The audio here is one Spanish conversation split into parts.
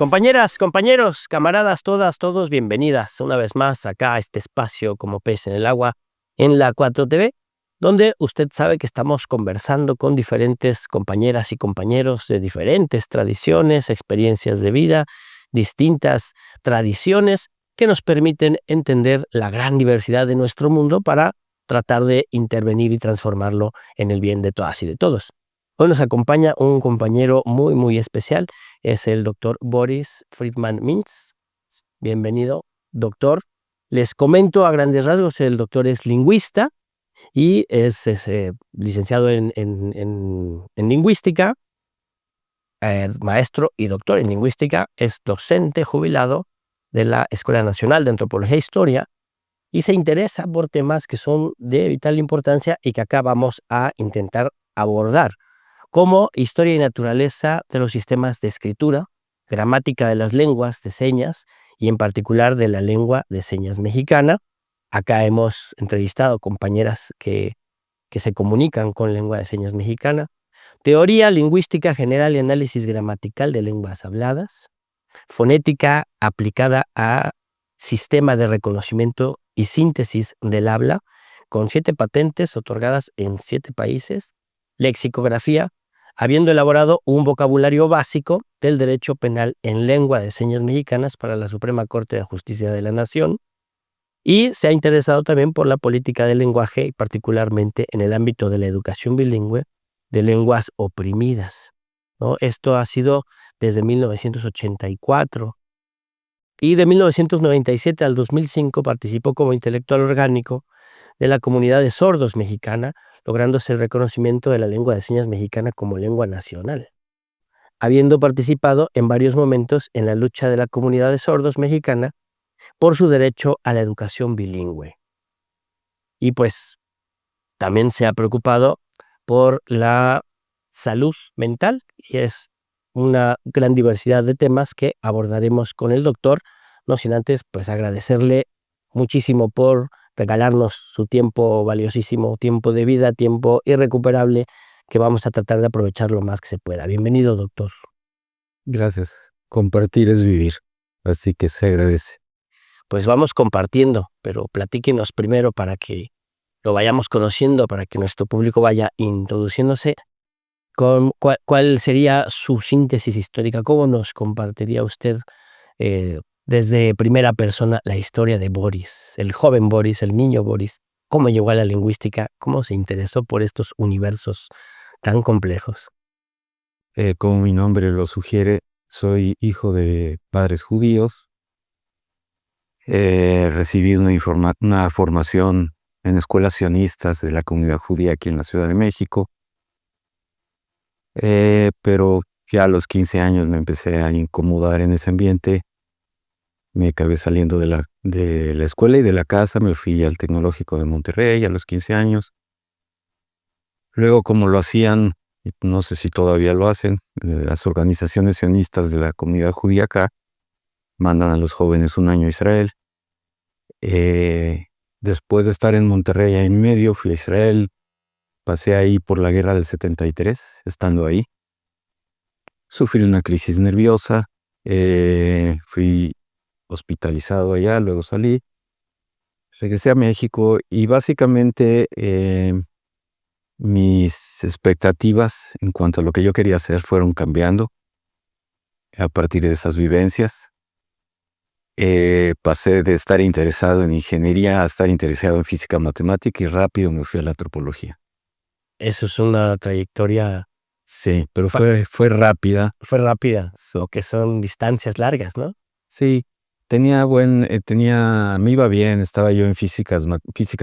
Compañeras, compañeros, camaradas, todas, todos, bienvenidas una vez más acá a este espacio como pez en el agua en la 4TV, donde usted sabe que estamos conversando con diferentes compañeras y compañeros de diferentes tradiciones, experiencias de vida, distintas tradiciones que nos permiten entender la gran diversidad de nuestro mundo para tratar de intervenir y transformarlo en el bien de todas y de todos. Hoy nos acompaña un compañero muy especial, es el doctor Boris Friedman Mintz. Bienvenido, doctor. Les comento a grandes rasgos, el doctor es lingüista y es licenciado en lingüística, maestro y doctor en lingüística, es docente jubilado de la Escuela Nacional de Antropología e Historia y se interesa por temas que son de vital importancia y que acá vamos a intentar abordar, como historia y naturaleza de los sistemas de escritura, gramática de las lenguas de señas y en particular de la lengua de señas mexicana. Acá hemos entrevistado compañeras que se comunican con lengua de señas mexicana. Teoría lingüística general y análisis gramatical de lenguas habladas. Fonética aplicada a sistema de reconocimiento y síntesis del habla, con 7 patentes otorgadas en 7 países. Lexicografía, habiendo elaborado un vocabulario básico del derecho penal en lengua de señas mexicanas para la Suprema Corte de Justicia de la Nación, y se ha interesado también por la política del lenguaje y particularmente en el ámbito de la educación bilingüe de lenguas oprimidas, ¿no? Esto ha sido desde 1984 y de 1997 al 2005 participó como intelectual orgánico de la comunidad de sordos mexicana, lográndose el reconocimiento de la lengua de señas mexicana como lengua nacional, habiendo participado en varios momentos en la lucha de la comunidad de sordos mexicana por su derecho a la educación bilingüe. Y pues también se ha preocupado por la salud mental y es una gran diversidad de temas que abordaremos con el doctor, no sin antes pues agradecerle muchísimo por regalarnos su tiempo valiosísimo, tiempo de vida, tiempo irrecuperable, que vamos a tratar de aprovechar lo más que se pueda. Bienvenido, doctor. Gracias. Compartir es vivir, así que se agradece. Pues vamos compartiendo, pero platíquenos primero para que lo vayamos conociendo, para que nuestro público vaya introduciéndose. ¿Cuál sería su síntesis histórica? ¿Cómo nos compartiría usted desde primera persona la historia de Boris, el joven Boris, el niño Boris? ¿Cómo llegó a la lingüística? ¿Cómo se interesó por estos universos tan complejos? Como mi nombre lo sugiere, soy hijo de padres judíos. Recibí una formación en escuelas sionistas de la comunidad judía aquí en la Ciudad de México. Pero ya a los 15 años me empecé a incomodar en ese ambiente. Me acabé saliendo de la escuela y de la casa. Me fui al Tecnológico de Monterrey a los 15 años. Luego, como lo hacían, no sé si todavía lo hacen, las organizaciones sionistas de la comunidad judía acá, mandan a los jóvenes un año a Israel. Después de estar en Monterrey año y medio, fui a Israel. Pasé ahí por la guerra del 73, estando ahí. Sufrí una crisis nerviosa. Fui hospitalizado allá, luego salí. Regresé a México y básicamente mis expectativas en cuanto a lo que yo quería hacer fueron cambiando a partir de esas vivencias. Pasé de estar interesado en ingeniería a estar interesado en física matemática y rápido me fui a la antropología. Eso es una trayectoria. Sí, pero fue rápida. Fue rápida, o que son distancias largas, ¿no? Sí, me iba bien, estaba yo en física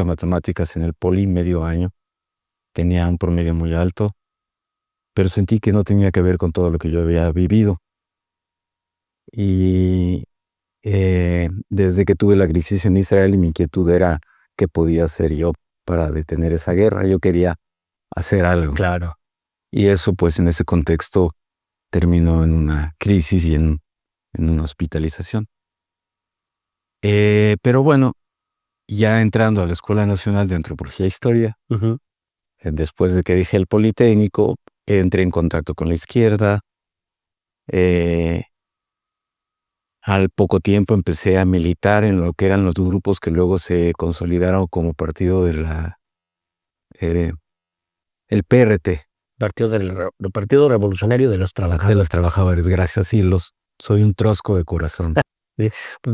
matemáticas en el Poli medio año. Tenía un promedio muy alto, pero sentí que no tenía que ver con todo lo que yo había vivido. Y desde que tuve la crisis en Israel, mi inquietud era qué podía hacer yo para detener esa guerra. Yo quería hacer algo. Claro. Y eso, pues, en ese contexto terminó en una crisis y en una hospitalización. Pero bueno, ya entrando a la Escuela Nacional de Antropología e Historia, después de que dejé el Politécnico, entré en contacto con la izquierda. Al poco tiempo empecé a militar en lo que eran los grupos que luego se consolidaron como partido de el PRT. Partido Revolucionario de los De Trabajadores. los trabajadores, gracias. Sí, soy un trosco de corazón.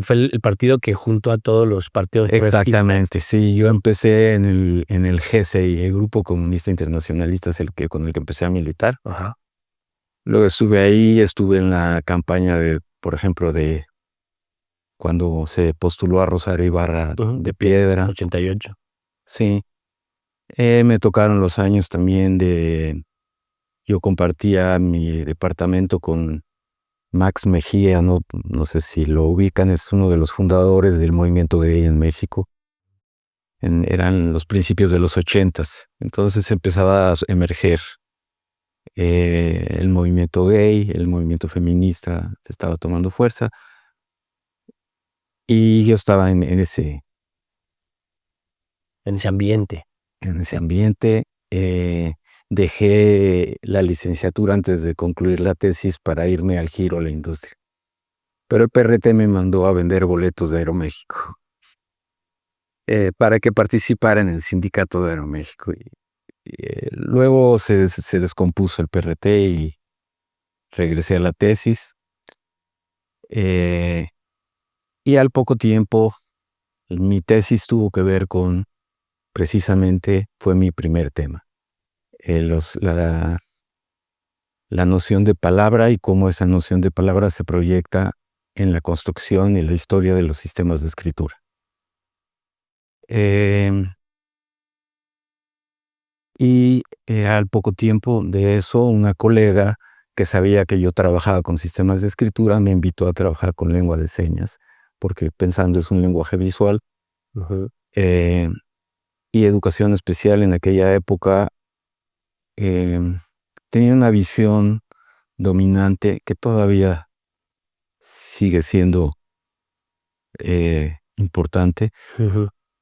Fue el partido que juntó a todos los partidos. Exactamente, sí. Yo empecé en el GCI, el Grupo Comunista Internacionalista, es con el que empecé a militar. Ajá. Luego estuve en la campaña por ejemplo, de cuando se postuló a Rosario Ibarra de Piedra. 88. Sí. Me tocaron los años también yo compartía mi departamento con Max Mejía, no sé si lo ubican, es uno de los fundadores del movimiento gay en México. Eran los principios de los 80s. Entonces empezaba a emerger el movimiento gay, el movimiento feminista estaba tomando fuerza. Y yo estaba en ese ambiente. En ese ambiente. Dejé la licenciatura antes de concluir la tesis para irme al giro a la industria. Pero el PRT me mandó a vender boletos de Aeroméxico para que participara en el sindicato de Aeroméxico. Luego se descompuso el PRT y regresé a la tesis. Y al poco tiempo, mi tesis tuvo que ver precisamente fue mi primer tema. La noción de palabra y cómo esa noción de palabra se proyecta en la construcción y la historia de los sistemas de escritura. Al poco tiempo de eso, una colega que sabía que yo trabajaba con sistemas de escritura me invitó a trabajar con lengua de señas, porque pensando es un lenguaje visual. Y educación especial en aquella época tenía una visión dominante que todavía sigue siendo importante,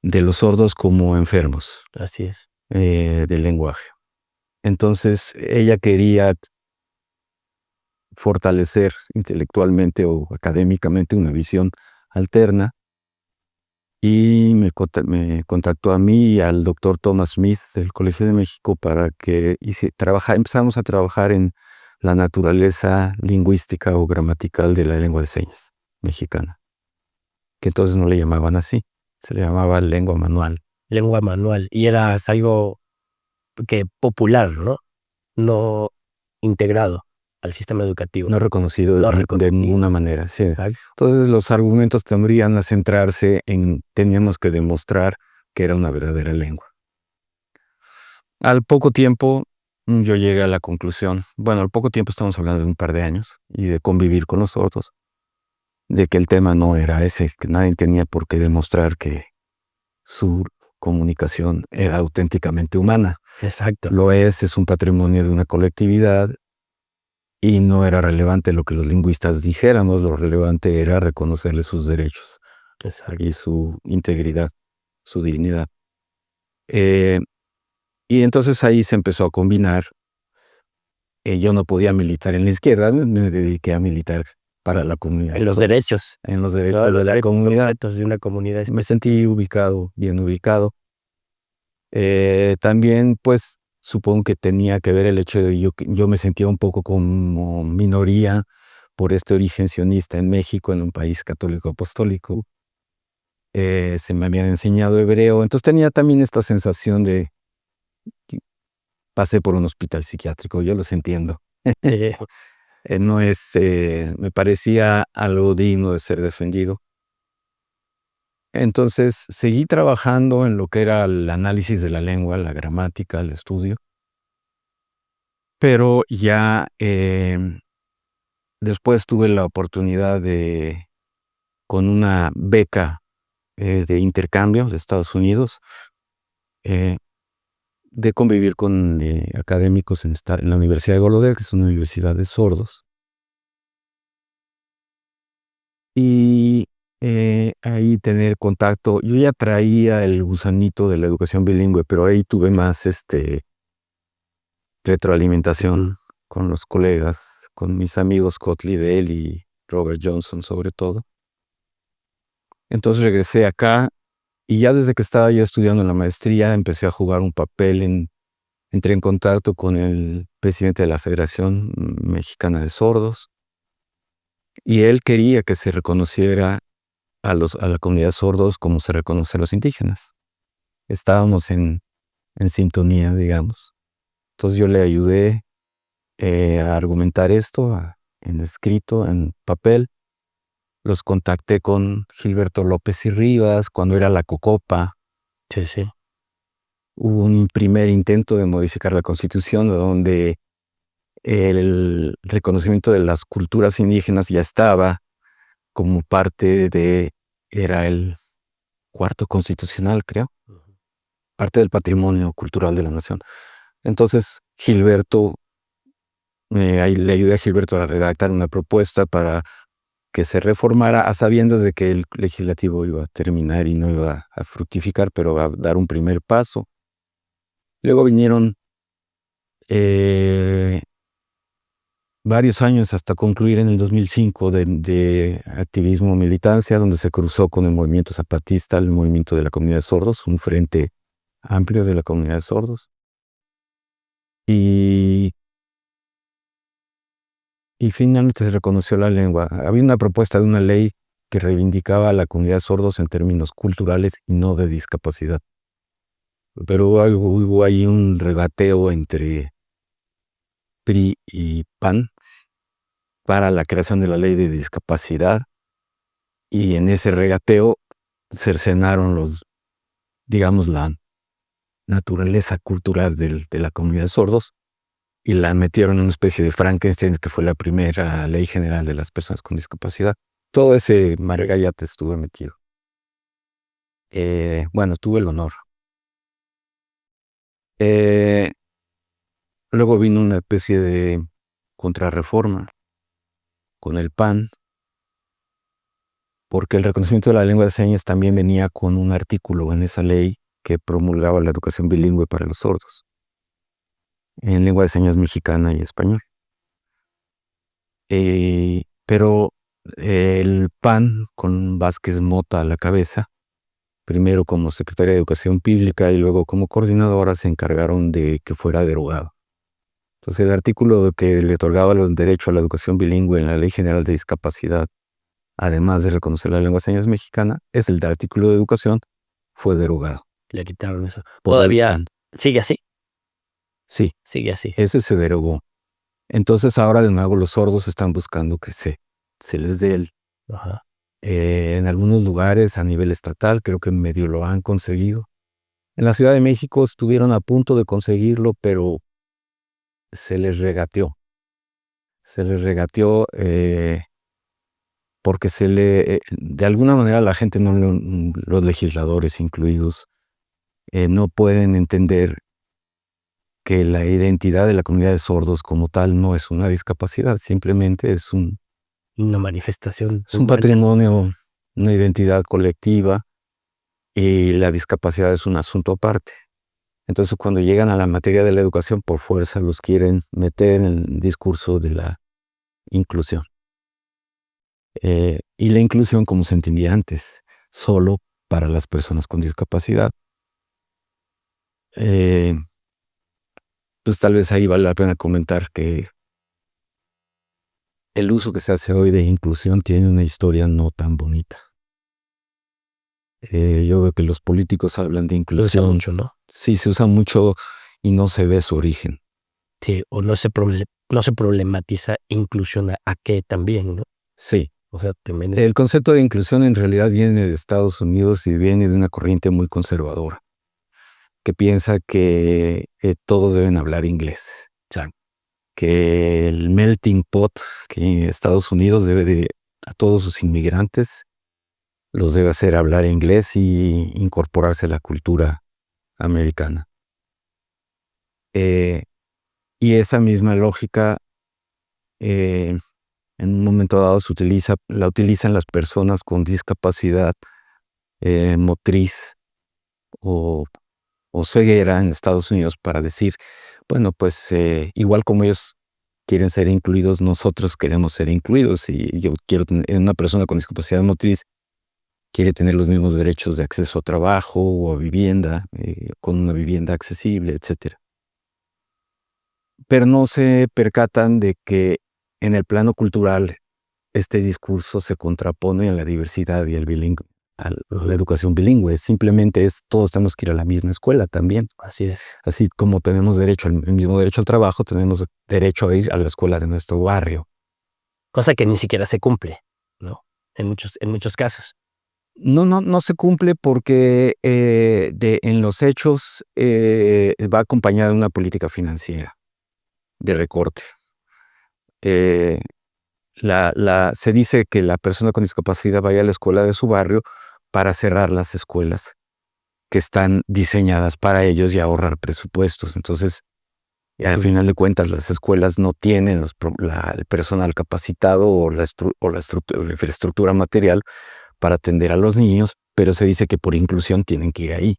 de los sordos como enfermos. Así es. Del lenguaje. Entonces ella quería fortalecer intelectualmente o académicamente una visión alterna y me contactó a mí y al doctor Thomas Smith del Colegio de México para que empezamos a trabajar en la naturaleza lingüística o gramatical de la lengua de señas mexicana, que entonces no le llamaban así, se le llamaba lengua manual. Lengua manual, y era algo que popular, ¿no? No integrado al sistema educativo. No reconocido de ninguna manera, sí. Entonces los argumentos tendrían a centrarse teníamos que demostrar que era una verdadera lengua. Al poco tiempo yo llegué a la conclusión, al poco tiempo estamos hablando de un par de años, y de convivir con los sordos, de que el tema no era ese, que nadie tenía por qué demostrar que su comunicación era auténticamente humana. Exacto. Lo es un patrimonio de una colectividad. Y no era relevante lo que los lingüistas dijéramos, lo relevante era reconocerle sus derechos. Exacto. Y su integridad, su dignidad. Y entonces ahí se empezó a combinar. Yo no podía militar en la izquierda, me dediqué a militar para la comunidad. En los derechos. En los derechos de la comunidad. De una comunidad. Me sentí bien ubicado. También, pues, supongo que tenía que ver el hecho de yo me sentía un poco como minoría por este origen sionista en México, en un país católico apostólico. Se me habían enseñado hebreo, entonces tenía también esta sensación de que pasé por un hospital psiquiátrico, yo los entiendo. Sí. No es, me parecía algo digno de ser defendido. Entonces seguí trabajando en lo que era el análisis de la lengua, la gramática, el estudio. Pero ya después tuve la oportunidad con una beca de intercambio de Estados Unidos, de convivir con académicos en la Universidad de Goloder, que es una universidad de sordos. Y ahí tener contacto. Yo ya traía el gusanito de la educación bilingüe, pero ahí tuve más retroalimentación con los colegas, con mis amigos Kotli de él Robert Johnson sobre todo. Entonces regresé acá y ya desde que estaba yo estudiando la maestría empecé a jugar un papel entré en contacto con el presidente de la Federación Mexicana de Sordos y él quería que se reconociera a la comunidad de sordos como se reconoce a los indígenas. Estábamos en sintonía, digamos. Entonces yo le ayudé a argumentar esto en escrito, en papel. Los contacté con Gilberto López y Rivas cuando era la Cocopa. Sí, sí. Hubo un primer intento de modificar la Constitución donde el reconocimiento de las culturas indígenas ya estaba como parte era el cuarto constitucional, creo, parte del patrimonio cultural de la nación. Entonces, ahí le ayudé a Gilberto a redactar una propuesta para que se reformara a sabiendas de que el legislativo iba a terminar y no iba a fructificar, pero a dar un primer paso. Luego vinieron varios años hasta concluir en el 2005 de activismo militancia, donde se cruzó con el movimiento zapatista, el movimiento de la comunidad de sordos, un frente amplio de la comunidad de sordos. Y finalmente se reconoció la lengua. Había una propuesta de una ley que reivindicaba a la comunidad de sordos en términos culturales y no de discapacidad. Pero hubo ahí un regateo entre PRI y PAN para la creación de la ley de discapacidad, y en ese regateo cercenaron digamos, la naturaleza cultural de la comunidad de sordos y la metieron en una especie de Frankenstein, que fue la primera ley general de las personas con discapacidad. Todo ese margallate estuve metido. Bueno, tuve el honor. Luego vino una especie de contrarreforma con el PAN, porque el reconocimiento de la lengua de señas también venía con un artículo en esa ley que promulgaba la educación bilingüe para los sordos, en lengua de señas mexicana y español. Pero el PAN, con Vázquez Mota a la cabeza, primero como secretaria de Educación Pública y luego como coordinadora, se encargaron de que fuera derogado. Entonces el artículo que le otorgaba el derecho a la educación bilingüe en la Ley General de Discapacidad, además de reconocer la lengua de señas mexicana, es el artículo de educación, fue derogado. Le quitaron eso. Todavía sigue así. Sí. Sigue así. Ese se derogó. Entonces ahora de nuevo los sordos están buscando que se les dé Ajá. En algunos lugares a nivel estatal, creo que medio lo han conseguido. En la Ciudad de México estuvieron a punto de conseguirlo, pero se les regateó. Se les regateó porque de alguna manera la gente, los legisladores incluidos, no pueden entender que la identidad de la comunidad de sordos como tal no es una discapacidad, simplemente es una manifestación. Es un patrimonio, una identidad colectiva, y la discapacidad es un asunto aparte. Entonces, cuando llegan a la materia de la educación, por fuerza los quieren meter en el discurso de la inclusión. Y la inclusión, como se entendía antes, solo para las personas con discapacidad. Pues tal vez ahí vale la pena comentar que el uso que se hace hoy de inclusión tiene una historia no tan bonita. Yo veo que los políticos hablan de inclusión. Se usa mucho, ¿no? Sí, se usa mucho y no se ve su origen. Sí, o no se problematiza inclusión a qué también, ¿no? Sí. O sea, también el concepto de inclusión en realidad viene de Estados Unidos y viene de una corriente muy conservadora que piensa que todos deben hablar inglés. Exacto. Que el melting pot que Estados Unidos a todos sus inmigrantes los debe hacer hablar inglés y incorporarse a la cultura americana. Y esa misma lógica en un momento dado la utilizan las personas con discapacidad motriz o ceguera en Estados Unidos para decir, bueno, pues igual como ellos quieren ser incluidos, nosotros queremos ser incluidos. Y yo quiero tener, una persona con discapacidad motriz quiere tener los mismos derechos de acceso a trabajo o a vivienda, con una vivienda accesible, etcétera. Pero no se percatan de que en el plano cultural este discurso se contrapone a la diversidad y a la educación bilingüe. Simplemente todos tenemos que ir a la misma escuela también. Así es. Así como tenemos el mismo derecho al trabajo, tenemos derecho a ir a la escuela de nuestro barrio. Cosa que ni siquiera se cumple, ¿no? En muchos casos. No se cumple porque en los hechos va acompañada de una política financiera de recorte. Se dice que la persona con discapacidad vaya a la escuela de su barrio para cerrar las escuelas que están diseñadas para ellos y ahorrar presupuestos. Entonces, al final de cuentas, las escuelas no tienen el personal capacitado o la infraestructura material para atender a los niños, pero se dice que por inclusión tienen que ir ahí.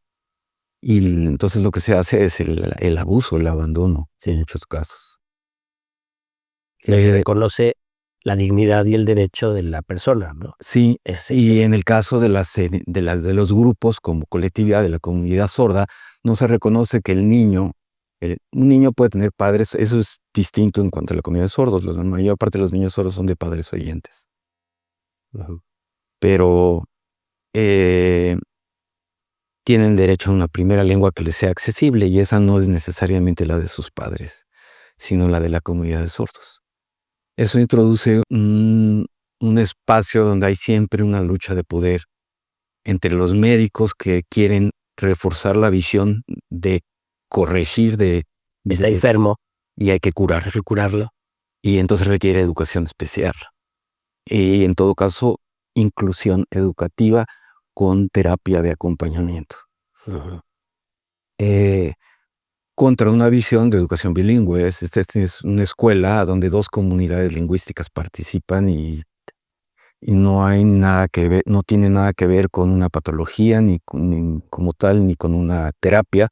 Y entonces lo que se hace es el abuso, el abandono, en muchos casos. Se reconoce la dignidad y el derecho de la persona, ¿no? Sí, y en el caso de los grupos como colectividad de la comunidad sorda, no se reconoce que un niño puede tener padres. Eso es distinto en cuanto a la comunidad de sordos. La mayor parte de los niños sordos son de padres oyentes. Pero tienen derecho a una primera lengua que les sea accesible, y esa no es necesariamente la de sus padres, sino la de la comunidad de sordos. Eso introduce un espacio donde hay siempre una lucha de poder entre los médicos que quieren reforzar la visión de corregir Está enfermo y hay que curarlo. Y entonces requiere educación especial. Y en todo caso, inclusión educativa con terapia de acompañamiento. Contra una visión de educación bilingüe. Esta es una escuela donde dos comunidades lingüísticas participan y no hay nada que ver, no tiene nada que ver con una patología ni como tal, ni con una terapia,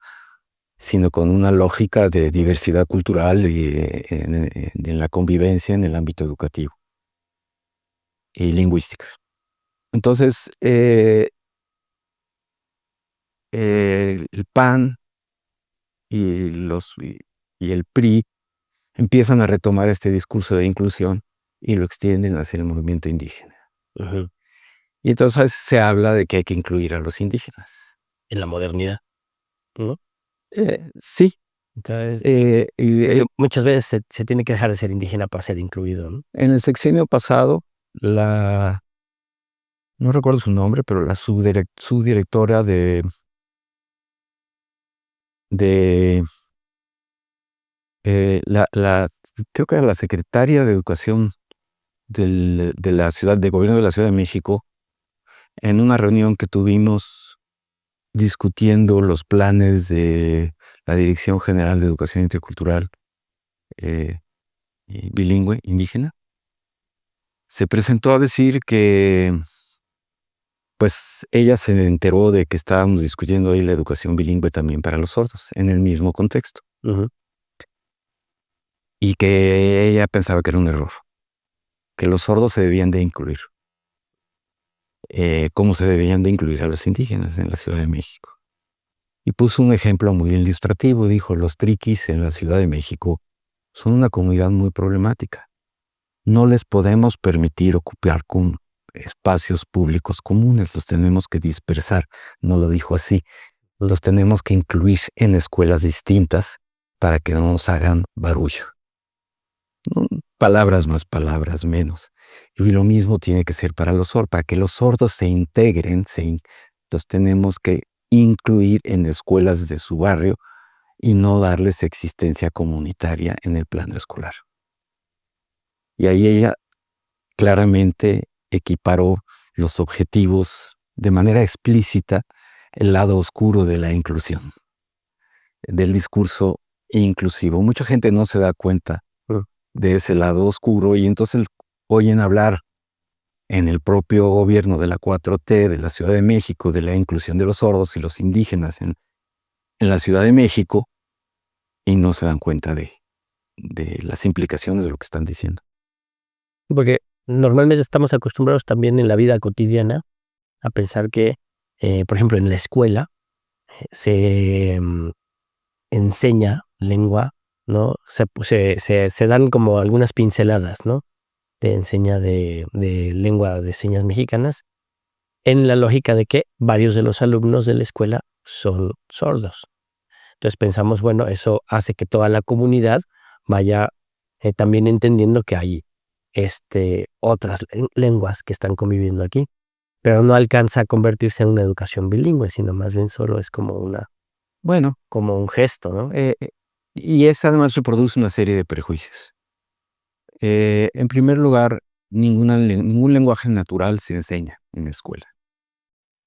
sino con una lógica de diversidad cultural y en la convivencia en el ámbito educativo y lingüística. Entonces, el PAN y el PRI empiezan a retomar este discurso de inclusión y lo extienden hacia el movimiento indígena. Y entonces se habla de que hay que incluir a los indígenas. En la modernidad, ¿no? Sí. Entonces, muchas veces se tiene que dejar de ser indígena para ser incluido, ¿no? En el sexenio pasado, no recuerdo su nombre, pero la subdirectora creo que era la secretaria de Educación de Gobierno de la Ciudad de México, en una reunión que tuvimos discutiendo los planes de la Dirección General de Educación Intercultural y Bilingüe Indígena, se presentó a decir que pues ella se enteró de que estábamos discutiendo ahí la educación bilingüe también para los sordos, en el mismo contexto. Y que ella pensaba que era un error, que los sordos se debían de incluir, como se debían de incluir a los indígenas en la Ciudad de México. Y puso un ejemplo muy ilustrativo. Dijo: los triquis en la Ciudad de México son una comunidad muy problemática. No les podemos permitir ocupar con espacios públicos comunes, los tenemos que dispersar. No lo dijo así, los tenemos que incluir en escuelas distintas para que no nos hagan barullo. Palabras más, palabras menos. Y lo mismo tiene que ser para los sordos. Para que los sordos se integren, los tenemos que incluir en escuelas de su barrio y no darles existencia comunitaria en el plano escolar. Y ahí ella claramente equiparó los objetivos de manera explícita, el lado oscuro de la inclusión, del discurso inclusivo. Mucha gente no se da cuenta de ese lado oscuro y entonces oyen hablar en el propio gobierno de la 4T, de la Ciudad de México, de la inclusión de los sordos y los indígenas en la Ciudad de México, y no se dan cuenta de de las implicaciones de lo que están diciendo. Porque normalmente estamos acostumbrados también en la vida cotidiana a pensar que, por ejemplo, en la escuela se enseña lengua, ¿no? Se dan como algunas pinceladas, ¿no? Te enseña de lengua de señas mexicanas, en la lógica de que varios de los alumnos de la escuela son sordos. Entonces pensamos, bueno, eso hace que toda la comunidad vaya también entendiendo que hay otras lenguas que están conviviendo aquí, pero no alcanza a convertirse en una educación bilingüe, sino más bien solo es como Bueno, un gesto, ¿no? y eso además reproduce una serie de prejuicios. En primer lugar, ningún lenguaje natural se enseña en la escuela.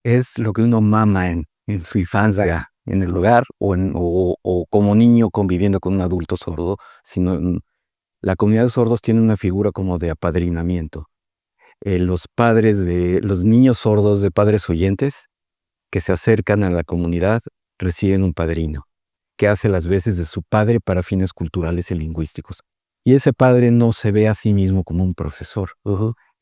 Es lo que uno mama en su infancia, en el hogar o como niño conviviendo con un adulto sordo, sino la comunidad de sordos tiene una figura como de apadrinamiento. Los niños sordos de padres oyentes que se acercan a la comunidad reciben un padrino, que hace las veces de su padre para fines culturales y lingüísticos. Y ese padre no se ve a sí mismo como un profesor.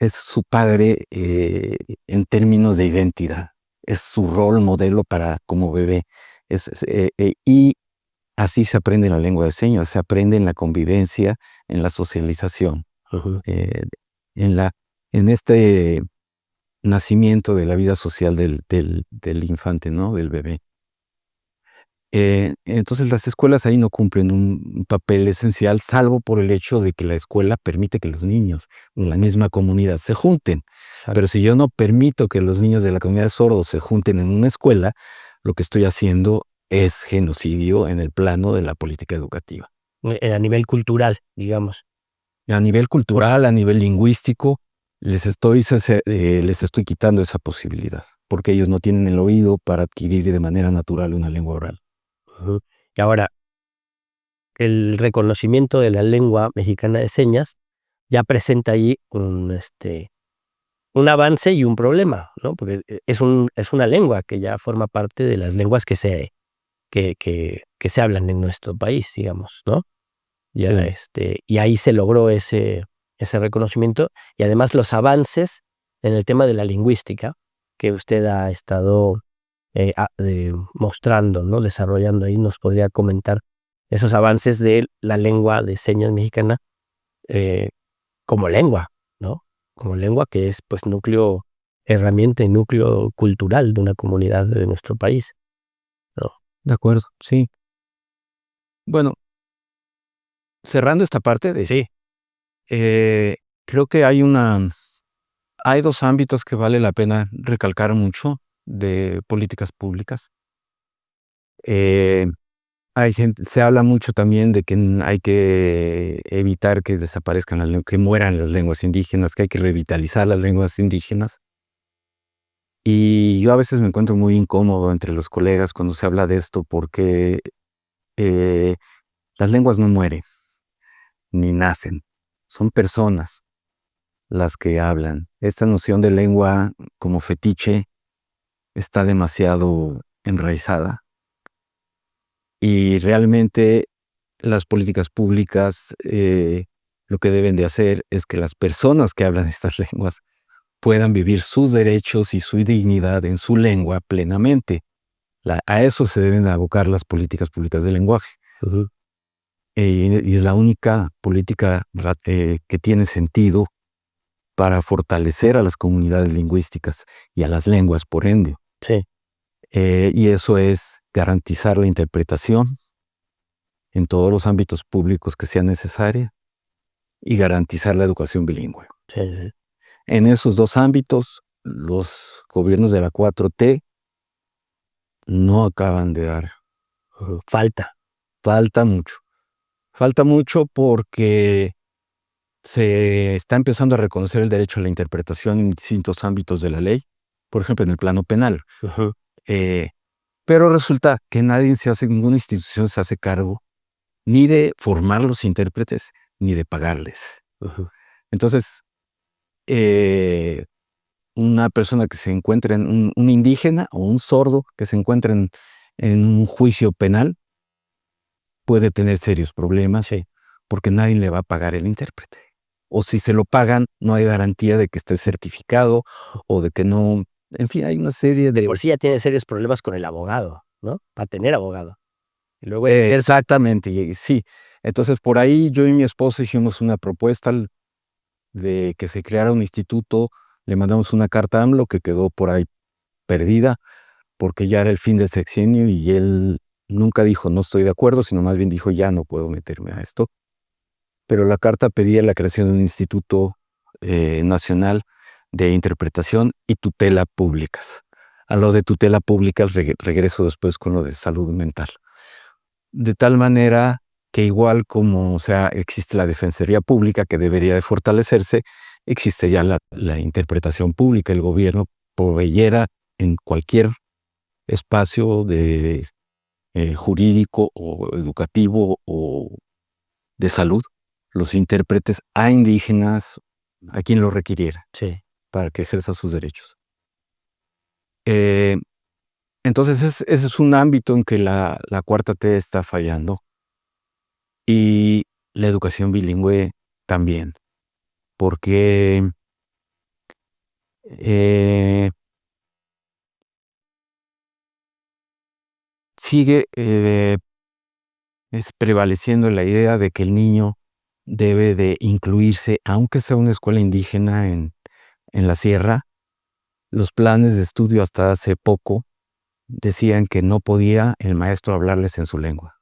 Es su padre en términos de identidad. Es su rol modelo para como bebé. Y así se aprende la lengua de señas, se aprende en la convivencia, en la socialización, eh, en este nacimiento de la vida social del infante, ¿no? Del bebé. Entonces las escuelas ahí no cumplen un papel esencial, salvo por el hecho de que la escuela permite que los niños en la misma comunidad se junten. Exacto. Pero si yo no permito que los niños de la comunidad de sordos se junten en una escuela, lo que estoy haciendo es genocidio en el plano de la política educativa. A nivel cultural, digamos. A nivel cultural, a nivel lingüístico, les estoy quitando esa posibilidad, porque ellos no tienen el oído para adquirir de manera natural una lengua oral. Y ahora, el reconocimiento de la lengua mexicana de señas ya presenta ahí un avance y un problema, ¿no? Porque es una lengua que ya forma parte de las lenguas que se hablan en nuestro país, digamos, ¿no? Ya, y ahí se logró ese reconocimiento, y además los avances en el tema de la lingüística que usted ha estado mostrando, ¿no? Desarrollando ahí, nos podría comentar esos avances de la lengua de señas mexicana como lengua, ¿no? Como lengua que es pues herramienta y núcleo cultural de una comunidad de nuestro país, ¿no? De acuerdo, sí. Bueno, cerrando esta parte Sí. creo que hay dos ámbitos que vale la pena recalcar mucho de políticas públicas. Se habla mucho también de que hay que evitar que desaparezcan que mueran las lenguas indígenas, que hay que revitalizar las lenguas indígenas. Y yo a veces me encuentro muy incómodo entre los colegas cuando se habla de esto porque las lenguas no mueren, ni nacen. Son personas las que hablan. Esta noción de lengua como fetiche está demasiado enraizada. Y realmente las políticas públicas lo que deben de hacer es que las personas que hablan estas lenguas puedan vivir sus derechos y su dignidad en su lengua plenamente. A eso se deben abocar las políticas públicas del lenguaje. Y es la única política que tiene sentido para fortalecer a las comunidades lingüísticas y a las lenguas, por ende. Sí. Y eso es garantizar la interpretación en todos los ámbitos públicos que sea necesaria y garantizar la educación bilingüe. Sí, sí. En esos dos ámbitos, los gobiernos de la 4T no acaban de dar. Falta mucho. Falta mucho porque se está empezando a reconocer el derecho a la interpretación en distintos ámbitos de la ley, por ejemplo, en el plano penal. Pero resulta que ninguna institución se hace cargo ni de formar los intérpretes, ni de pagarles. Entonces, una persona que se encuentre un indígena o un sordo que se encuentre en un juicio penal puede tener serios problemas. Sí. porque nadie le va a pagar el intérprete. O si se lo pagan, no hay garantía de que esté certificado o de que no... En fin, hay una serie de... Por sí ya tiene serios problemas con el abogado, ¿no? Para tener abogado. Y luego exactamente, y sí. Entonces, por ahí yo y mi esposa hicimos una propuesta de que se creara un instituto. Le mandamos una carta a AMLO que quedó por ahí perdida, porque ya era el fin del sexenio y él nunca dijo no estoy de acuerdo, sino más bien dijo ya no puedo meterme a esto. Pero la carta pedía la creación de un instituto nacional de interpretación y tutela públicas. A lo de tutela públicas regreso después con lo de salud mental. De tal manera que igual como, o sea, existe la defensoría pública que debería de fortalecerse, existe ya la interpretación pública. El gobierno proveyera en cualquier espacio de jurídico o educativo o de salud los intérpretes a indígenas, a quien lo requiriera, sí. para que ejerza sus derechos. Entonces ese es un ámbito en que la cuarta T está fallando y la educación bilingüe también, porque sigue es prevaleciendo la idea de que el niño debe de incluirse, aunque sea una escuela indígena en la sierra. Los planes de estudio hasta hace poco decían que no podía el maestro hablarles en su lengua.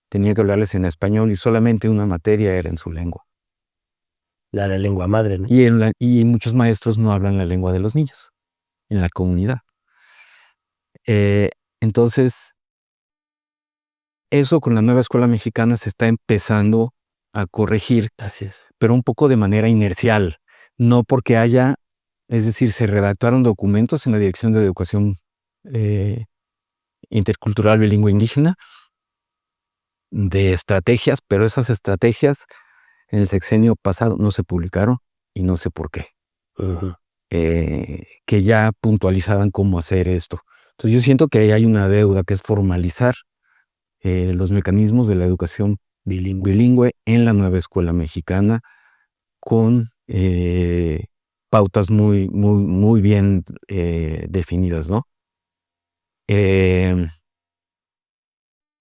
Tenía que hablarles en español y solamente una materia era en su lengua. La lengua madre, ¿no? Y muchos maestros no hablan la lengua de los niños en la comunidad. Entonces, eso con la nueva escuela mexicana se está empezando a corregir. Así es. Pero un poco de manera inercial, no porque haya, es decir, se redactaron documentos en la Dirección de Educación Intercultural Bilingüe Indígena de estrategias, pero esas estrategias en el sexenio pasado no se publicaron y no sé por qué. Que ya puntualizaban cómo hacer esto. Entonces yo siento que ahí hay una deuda que es formalizar los mecanismos de la educación bilingüe en la nueva escuela mexicana con pautas muy bien definidas, ¿no?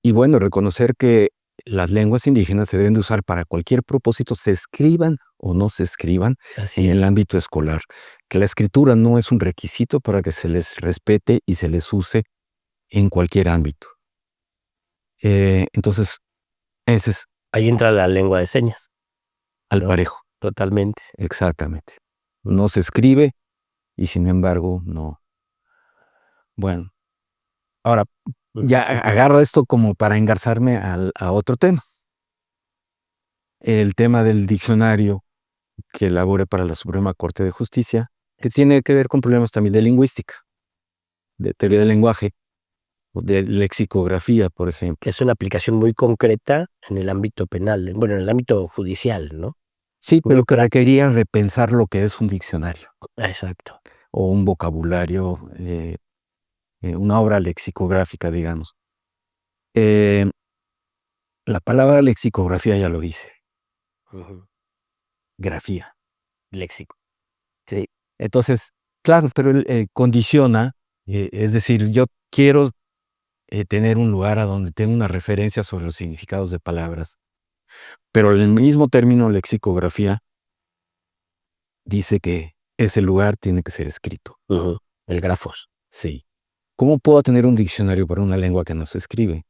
Y bueno, reconocer que las lenguas indígenas se deben de usar para cualquier propósito, se escriban o no se escriban en el ámbito escolar. Que la escritura no es un requisito para que se les respete y se les use en cualquier ámbito. Entonces, ese es... Ahí entra la lengua de señas. Al parejo. Totalmente. Exactamente. No se escribe y sin embargo no. Bueno, ahora ya agarro esto como para engarzarme a otro tema. El tema del diccionario que elaboré para la Suprema Corte de Justicia, que tiene que ver con problemas también de lingüística, de teoría del lenguaje, o de lexicografía, por ejemplo. Que es una aplicación muy concreta en el ámbito penal, bueno, en el ámbito judicial, ¿no? Sí, pero que requería repensar lo que es un diccionario. Exacto. O un vocabulario, una obra lexicográfica, digamos. La palabra lexicografía ya lo dice. Grafía. Léxico. Sí. Entonces, claro, pero condiciona, es decir, yo quiero tener un lugar a donde tenga una referencia sobre los significados de palabras, pero el mismo término lexicografía dice que ese lugar tiene que ser escrito. El grafos. Sí. ¿Cómo puedo tener un diccionario para una lengua que no se escribe?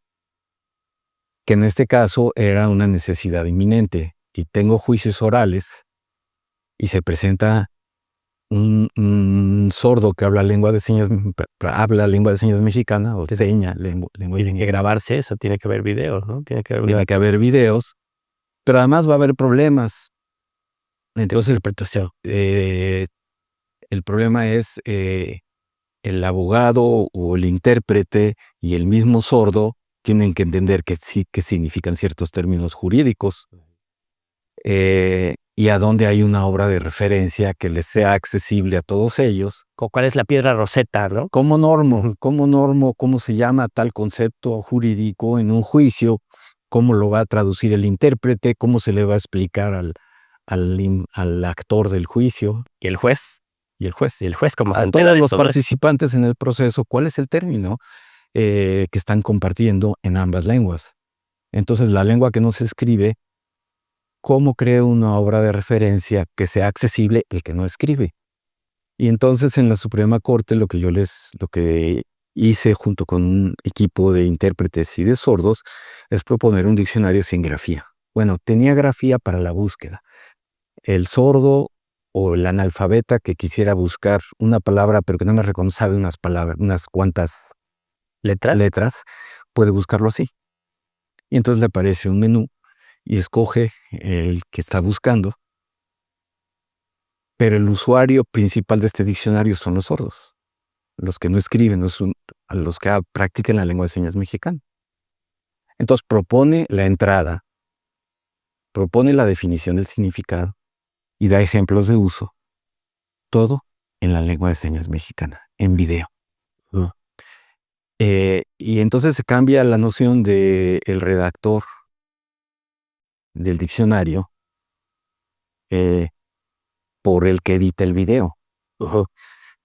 Que en este caso era una necesidad inminente. Si tengo juicios orales y se presenta un sordo que habla lengua de señas mexicana o seña, lengua tiene que grabarse eso, tiene que haber videos, ¿no? Tiene que haber videos, pero además va a haber problemas. Entonces, interpretación. El problema es el abogado o el intérprete y el mismo sordo tienen que entender que sí, qué significan ciertos términos jurídicos y a dónde hay una obra de referencia que les sea accesible a todos ellos. ¿Cuál es la piedra roseta, no? ¿Cómo normo, cómo se llama tal concepto jurídico en un juicio? cómo lo va a traducir el intérprete, cómo se le va a explicar al actor del juicio. Y el juez. Y el juez. Y el juez como A frontera todos de los todo eso. participantes en el proceso, ¿cuál es el término que están compartiendo en ambas lenguas? Entonces, la lengua que no se escribe, ¿cómo creo una obra de referencia que sea accesible el que no escribe? Y entonces en la Suprema Corte lo que hice junto con un equipo de intérpretes y de sordos es proponer un diccionario sin grafía. Bueno, tenía grafía para la búsqueda. El sordo o el analfabeta que quisiera buscar una palabra pero que no me reconoce unas palabras, unas cuantas letras, puede buscarlo así. Y entonces le aparece un menú y escoge el que está buscando. Pero el usuario principal de este diccionario son los sordos, los que no escriben, a los que practican la lengua de señas mexicana. Entonces propone la entrada, propone la definición del significado y da ejemplos de uso, todo en la lengua de señas mexicana, en video. Y entonces se cambia la noción del redactor del diccionario por el que edita el video.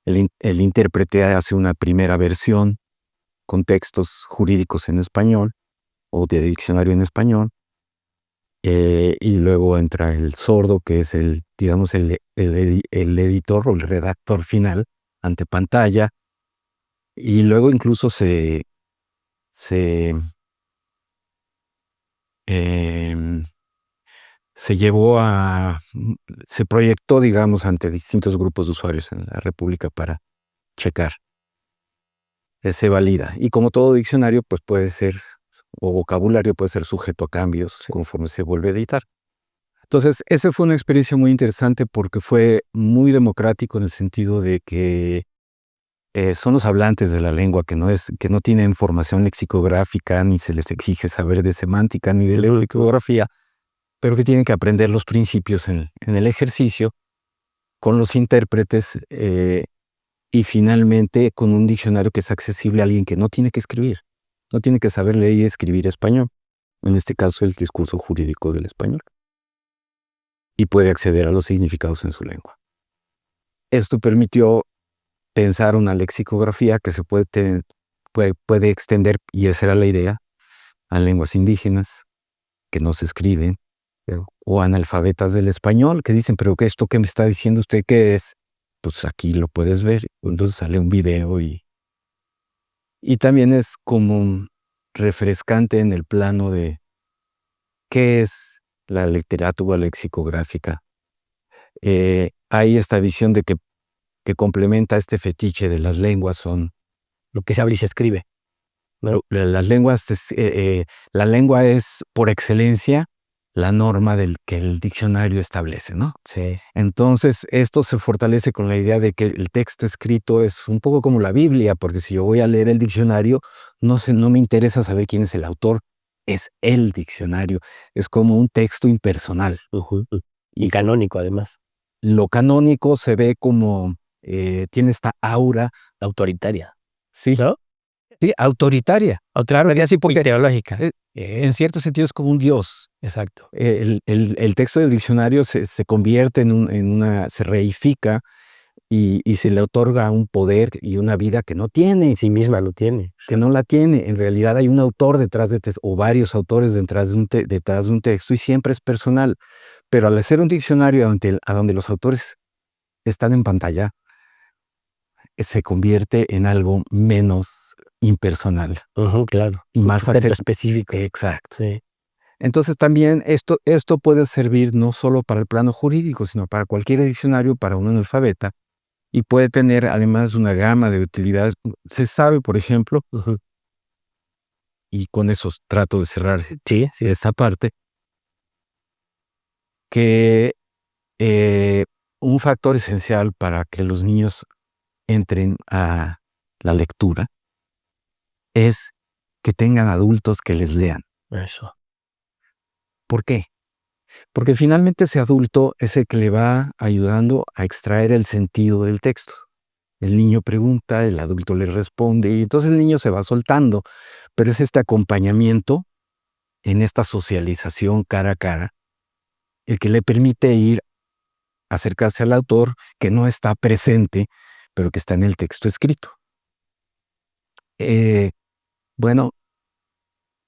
El intérprete hace una primera versión con textos jurídicos en español o de diccionario en español, y luego entra el sordo, que es el editor o el redactor final ante pantalla, y luego incluso se proyectó, digamos, ante distintos grupos de usuarios en la República para checar. Se valida. Y como todo diccionario, pues puede ser, o vocabulario puede ser sujeto a cambios conforme se vuelve a editar. Entonces, esa fue una experiencia muy interesante porque fue muy democrático en el sentido de que son los hablantes de la lengua que no tienen formación lexicográfica, ni se les exige saber de semántica ni de lexicografía, pero que tienen que aprender los principios en el ejercicio con los intérpretes, y finalmente con un diccionario que es accesible a alguien que no tiene que escribir, no tiene que saber leer y escribir español, en este caso el discurso jurídico del español, y puede acceder a los significados en su lengua. Esto permitió pensar una lexicografía que se puede extender, y esa era la idea, a lenguas indígenas que no se escriben, o analfabetas del español que dicen, pero ¿esto que me está diciendo usted qué es? Pues aquí lo puedes ver. Entonces sale un video y también es como refrescante en el plano de qué es la literatura lexicográfica. Hay esta visión de que complementa este fetiche de las lenguas son Lo que se habla y se escribe. ¿No? las lenguas. La lengua es por excelencia la norma que el diccionario establece, ¿no? Sí. Entonces, esto se fortalece con la idea de que el texto escrito es un poco como la Biblia, porque si yo voy a leer el diccionario, no me interesa saber quién es el autor, es el diccionario, es como un texto impersonal. Y canónico, además. Lo canónico se ve como, tiene esta aura autoritaria. Sí, ¿no? Sí, autoritaria. Autoritaria, sí, porque teológica. En cierto sentido es como un dios. Exacto. El texto del diccionario se convierte se reifica y se le otorga un poder y una vida que no tiene. En sí misma lo tiene. Que no la tiene. En realidad hay un autor detrás o varios autores detrás de un texto, y siempre es personal. Pero al hacer un diccionario a donde los autores están en pantalla, se convierte en algo menos impersonal. Claro. Y más específico. Exacto. Sí. Entonces también esto puede servir no solo para el plano jurídico, sino para cualquier diccionario para un analfabeta, y puede tener además una gama de utilidades. Se sabe, por ejemplo, y con eso trato de cerrar esa parte, que un factor esencial para que los niños entren a la lectura es que tengan adultos que les lean. Eso. ¿Por qué? Porque finalmente ese adulto es el que le va ayudando a extraer el sentido del texto. El niño pregunta, el adulto le responde, y entonces el niño se va soltando, pero es este acompañamiento en esta socialización cara a cara, el que le permite ir, acercarse al autor que no está presente, pero que está en el texto escrito. Bueno,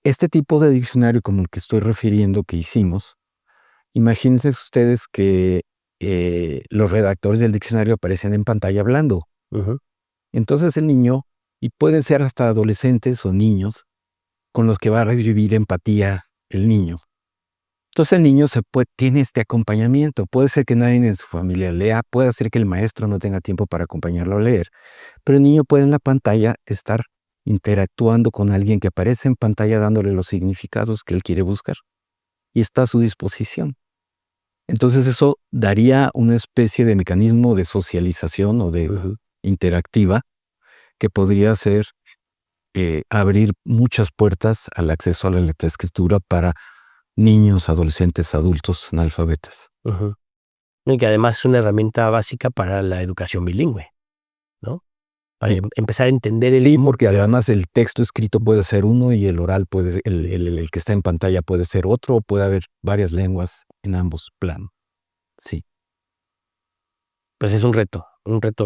este tipo de diccionario como el que estoy refiriendo que hicimos, imagínense ustedes que los redactores del diccionario aparecen en pantalla hablando. Entonces el niño, y pueden ser hasta adolescentes o niños, con los que va a revivir empatía el niño. Entonces el niño tiene este acompañamiento. Puede ser que nadie en su familia lea, puede ser que el maestro no tenga tiempo para acompañarlo a leer, pero el niño puede en la pantalla estar interactuando con alguien que aparece en pantalla dándole los significados que él quiere buscar y está a su disposición. Entonces eso daría una especie de mecanismo de socialización o de interactiva que podría ser abrir muchas puertas al acceso a la lectoescritura para niños, adolescentes, adultos analfabetas. Y que además es una herramienta básica para la educación bilingüe, ¿no? Para empezar a entender el idioma. Porque además el texto escrito puede ser uno y el oral puede ser, el que está en pantalla puede ser otro, o puede haber varias lenguas en ambos planos. Sí. Pues es un reto.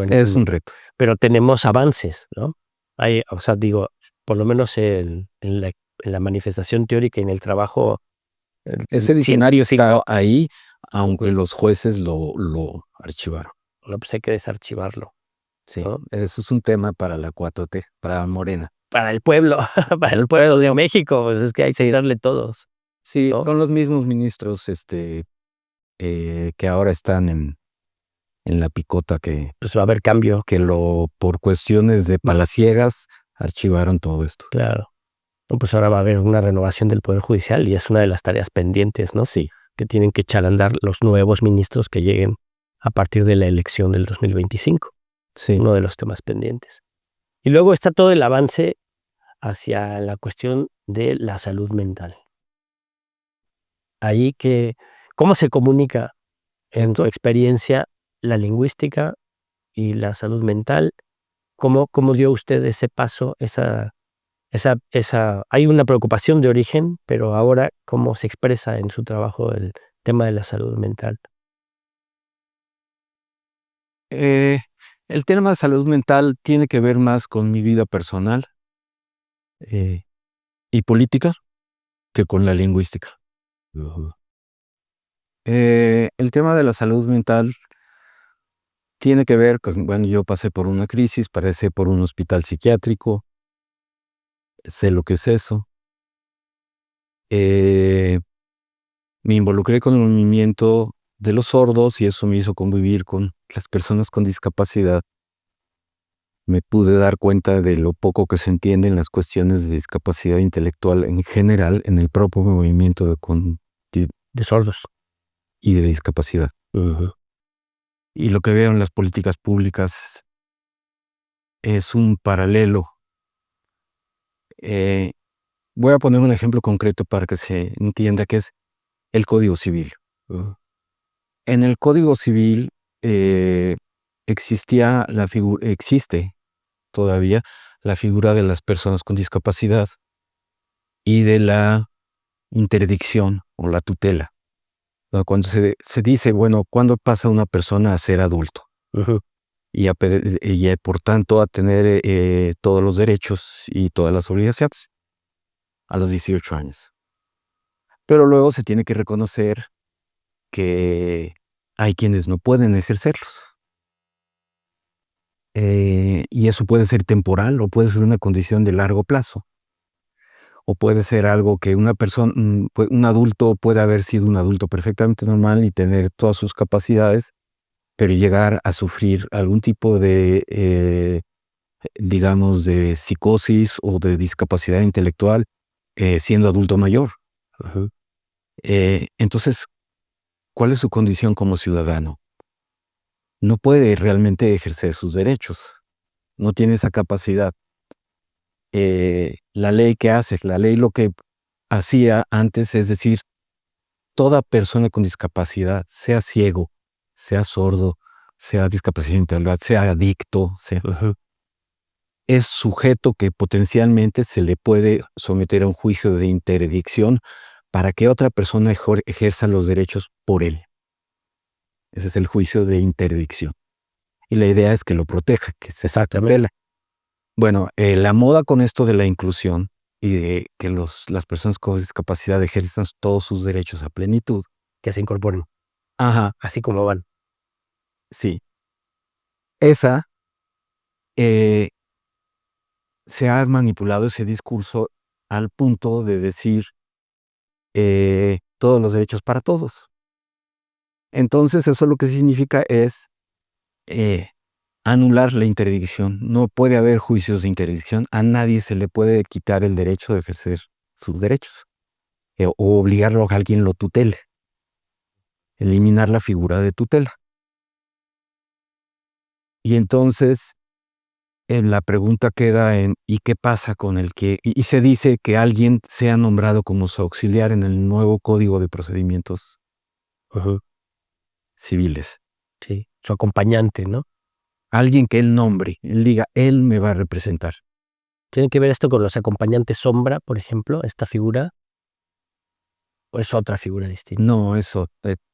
Es un reto. Pero tenemos avances, ¿no? O sea, digo, por lo menos en la manifestación teórica y en el trabajo. Ese diccionario está ahí, aunque los jueces lo archivaron. No, pues hay que desarchivarlo. Sí, ¿no? Eso es un tema para la 4T, para Morena. Para el pueblo, para el pueblo de México, pues es que hay que darle todos. Sí, ¿no? Son los mismos ministros que ahora están en la picota que... Pues va a haber cambio. Que por cuestiones de palaciegas archivaron todo esto. Claro. No, pues ahora va a haber una renovación del Poder Judicial y es una de las tareas pendientes, ¿no? Sí. Que tienen que echar a andar los nuevos ministros que lleguen a partir de la elección del 2025. Sí. Uno de los temas pendientes. Y luego está todo el avance hacia la cuestión de la salud mental. Ahí ¿cómo se comunica en tu experiencia la lingüística y la salud mental? ¿Cómo dio usted ese paso, hay una preocupación de origen, pero ahora cómo se expresa en su trabajo el tema de la salud mental? El tema de salud mental tiene que ver más con mi vida personal y política que con la lingüística. El tema de la salud mental tiene que ver con, bueno, yo pasé por una crisis, pasé por un hospital psiquiátrico, sé lo que es eso. Me involucré con el movimiento de los sordos y eso me hizo convivir con las personas con discapacidad. Me pude dar cuenta de lo poco que se entiende en las cuestiones de discapacidad intelectual en general en el propio movimiento de sordos y de discapacidad. Y lo que veo en las políticas públicas es un paralelo. Voy a poner un ejemplo concreto para que se entienda, que es el Código Civil. En el Código Civil existe todavía la figura de las personas con discapacidad y de la interdicción o la tutela. Cuando se dice, bueno, ¿cuándo pasa una persona a ser adulto? Y por tanto a tener todos los derechos y todas las obligaciones a los 18 años. Pero luego se tiene que reconocer que hay quienes no pueden ejercerlos. Y eso puede ser temporal o puede ser una condición de largo plazo. O puede ser algo que una persona, un adulto puede haber sido un adulto perfectamente normal y tener todas sus capacidades, pero llegar a sufrir algún tipo de, digamos, de psicosis o de discapacidad intelectual siendo adulto mayor. Entonces, ¿cuál es su condición como ciudadano? No puede realmente ejercer sus derechos. No tiene esa capacidad. La ley que hace, la ley lo que hacía antes, es decir, toda persona con discapacidad, sea ciego, sea sordo, sea discapacidad intelectual, sea adicto, es sujeto que potencialmente se le puede someter a un juicio de interdicción para que otra persona ejerza los derechos por él. Ese es el juicio de interdicción. Y la idea es que lo proteja, que se tutela. Bueno, la moda con esto de la inclusión y de que las personas con discapacidad ejerzan todos sus derechos a plenitud. Que se incorporen. Ajá. Así como van. Sí. Esa se ha manipulado ese discurso al punto de decir todos los derechos para todos. Entonces, eso lo que significa es anular la interdicción. No puede haber juicios de interdicción. A nadie se le puede quitar el derecho de ejercer sus derechos o obligarlo a que alguien lo tutele. Eliminar la figura de tutela. Y entonces la pregunta queda en ¿y qué pasa con el que? Y se dice que alguien sea nombrado como su auxiliar en el nuevo Código de Procedimientos Civiles. Sí, su acompañante, ¿no? Alguien que él nombre, él diga, él me va a representar. ¿Tiene que ver esto con los acompañantes sombra, por ejemplo, esta figura? ¿O es otra figura distinta? No, eso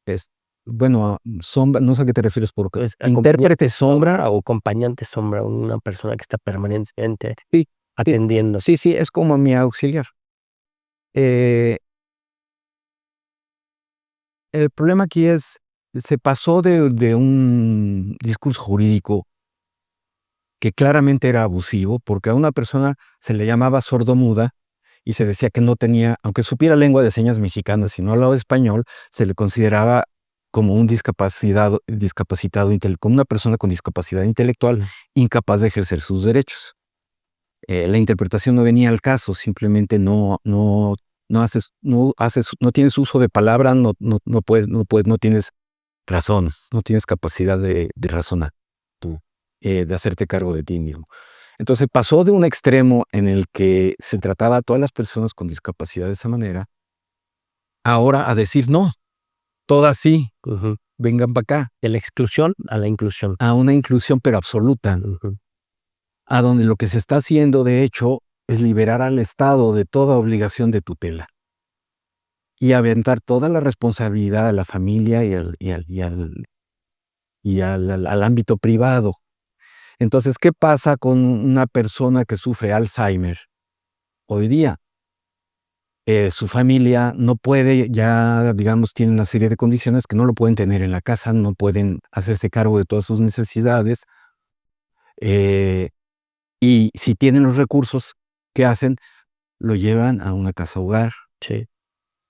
es bueno, sombra, no sé a qué te refieres por intérprete sombra o acompañante sombra, una persona que está permanentemente atendiendo. Sí, es como mi auxiliar. El problema aquí es, se pasó de un discurso jurídico que claramente era abusivo, porque a una persona se le llamaba sordomuda y se decía que no tenía, aunque supiera lengua de señas mexicana, si no hablaba español, se le consideraba como un discapacitado como una persona con discapacidad intelectual incapaz de ejercer sus derechos. La interpretación no venía al caso, simplemente no tienes uso de palabra, no tienes razón, no tienes capacidad de razonar, de hacerte cargo de ti mismo. Entonces pasó de un extremo en el que se trataba a todas las personas con discapacidad de esa manera, ahora a decir no, todas sí, vengan para acá. De la exclusión a la inclusión. A una inclusión pero absoluta, a donde lo que se está haciendo de hecho es liberar al Estado de toda obligación de tutela y aventar toda la responsabilidad a la familia y al ámbito privado. Entonces, ¿qué pasa con una persona que sufre Alzheimer hoy día? Su familia no puede, ya digamos, tiene una serie de condiciones que no lo pueden tener en la casa, no pueden hacerse cargo de todas sus necesidades. Y si tienen los recursos, ¿qué hacen? Lo llevan a una casa hogar. Sí.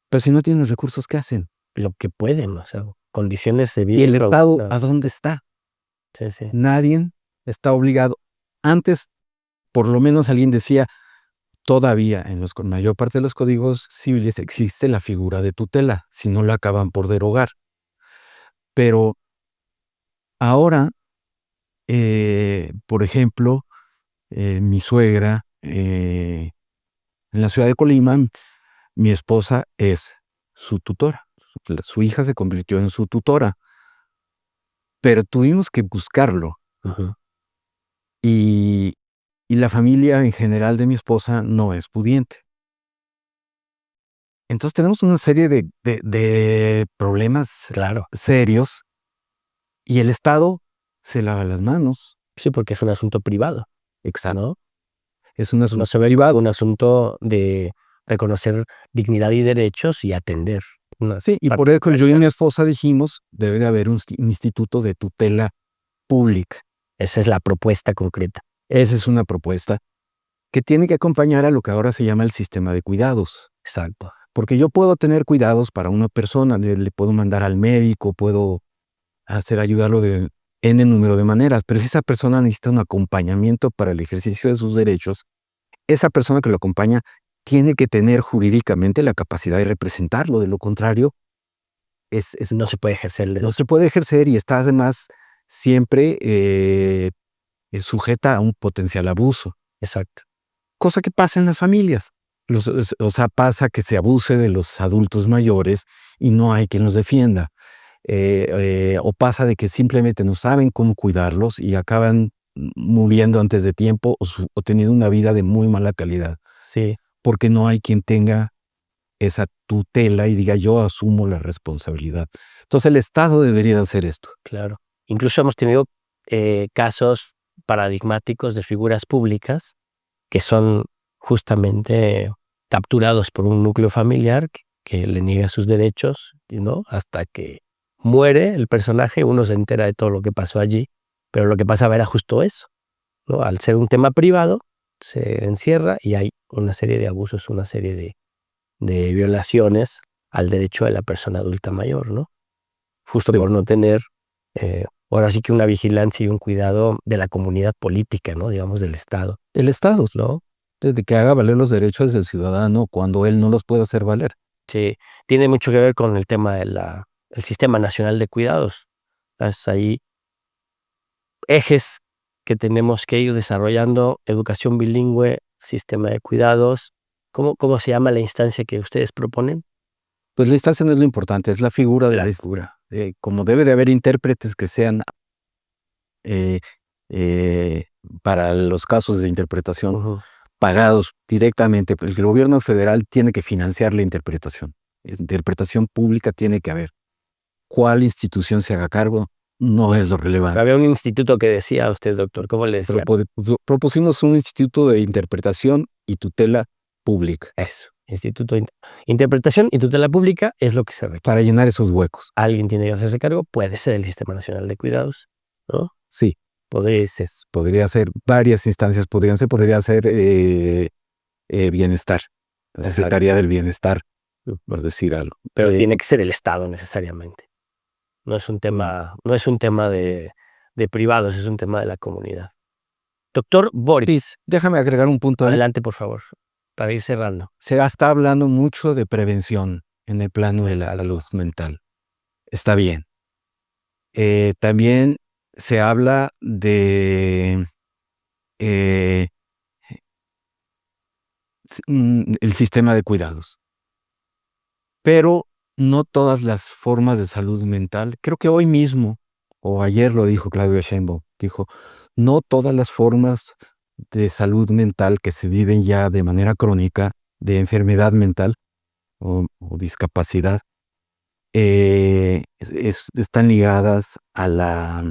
Pero si no tienen los recursos, ¿qué hacen? Lo que pueden, o sea, condiciones de vida. ¿Y el Estado a dónde está? Sí. Nadie está obligado. Antes, por lo menos alguien decía, todavía en la mayor parte de los códigos civiles existe la figura de tutela, si no la acaban por derogar. Pero ahora, por ejemplo, mi suegra, en la ciudad de Colima, mi esposa es su tutora. Su hija se convirtió en su tutora. Pero tuvimos que buscarlo. Y la familia en general de mi esposa no es pudiente. Entonces tenemos una serie de problemas serios y el Estado se lava las manos. Sí, porque es un asunto privado. Exacto. ¿No? Es un asunto privado, un asunto de reconocer dignidad y derechos y atender. Sí, y por eso yo y mi esposa dijimos, debe de haber un instituto de tutela pública. Esa es la propuesta concreta. Esa es una propuesta que tiene que acompañar a lo que ahora se llama el sistema de cuidados. Exacto. Porque yo puedo tener cuidados para una persona, le puedo mandar al médico, puedo ayudarlo de N número de maneras, pero si esa persona necesita un acompañamiento para el ejercicio de sus derechos, esa persona que lo acompaña tiene que tener jurídicamente la capacidad de representarlo, de lo contrario, no se puede ejercer el derecho. No se puede ejercer y está además siempre sujeta a un potencial abuso. Exacto. Cosa que pasa en las familias. Pasa que se abuse de los adultos mayores y no hay quien los defienda. O pasa de que simplemente no saben cómo cuidarlos y acaban muriendo antes de tiempo o teniendo una vida de muy mala calidad. Sí. Porque no hay quien tenga esa tutela y diga yo asumo la responsabilidad. Entonces el Estado debería hacer esto. Claro. Incluso hemos tenido casos paradigmáticos de figuras públicas que son justamente capturados por un núcleo familiar que le niega sus derechos, ¿no? Hasta que muere el personaje, uno se entera de todo lo que pasó allí, pero lo que pasaba era justo eso, ¿no? Al ser un tema privado, se encierra y hay una serie de abusos, una serie de violaciones al derecho de la persona adulta mayor, ¿no? Justo por no tener, ahora sí que una vigilancia y un cuidado de la comunidad política, ¿no? Digamos, del Estado. El Estado, ¿no? Desde que haga valer los derechos del ciudadano cuando él no los puede hacer valer. Sí, tiene mucho que ver con el tema del Sistema Nacional de Cuidados. Hay ejes que tenemos que ir desarrollando: educación bilingüe, sistema de cuidados. ¿Cómo se llama la instancia que ustedes proponen? Pues la instancia no es lo importante, es la figura de la Claro. figura. Como debe de haber intérpretes que sean eh, eh, para los casos de interpretación Ujú. pagados directamente. El gobierno federal tiene que financiar la interpretación. Interpretación pública tiene que haber. ¿Cuál institución se haga cargo? No es lo relevante. Había un instituto que decía usted, doctor, ¿cómo le decía? Propusimos un instituto de interpretación y tutela pública Eso, Interpretación y Tutela Pública es lo que se requiere. para llenar esos huecos. Alguien tiene que hacerse cargo, puede ser el Sistema Nacional de Cuidados, ¿no? Sí, Podría ser. podría ser varias instancias, podría ser bienestar, la Exacto. Secretaría del Bienestar, por decir algo. Pero tiene que ser el Estado necesariamente. No es un tema de privados, es un tema de la comunidad. Doctor Boris, Déjame agregar un punto ahí. adelante, por favor, para ir cerrando. Se está hablando mucho de prevención en el plano de la salud mental. Está bien. También se habla de el sistema de cuidados. Pero no todas las formas de salud mental, creo que hoy mismo, o ayer lo dijo Claudia Sheinbaum, dijo, no todas las formas de salud mental que se viven ya de manera crónica, de enfermedad mental o discapacidad, están ligadas a la,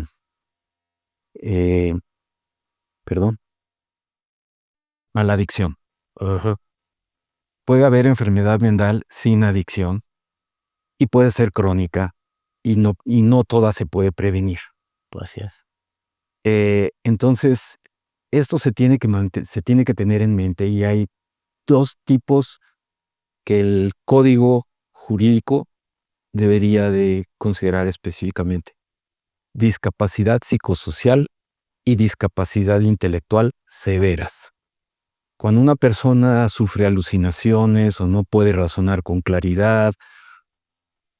a la adicción. Ujú. Puede haber enfermedad mental sin adicción y puede ser crónica y no toda se puede prevenir. Así es. Entonces, esto se tiene que tener en mente y hay dos tipos que el código jurídico debería de considerar específicamente: discapacidad psicosocial y discapacidad intelectual severas. Cuando una persona sufre alucinaciones o no puede razonar con claridad,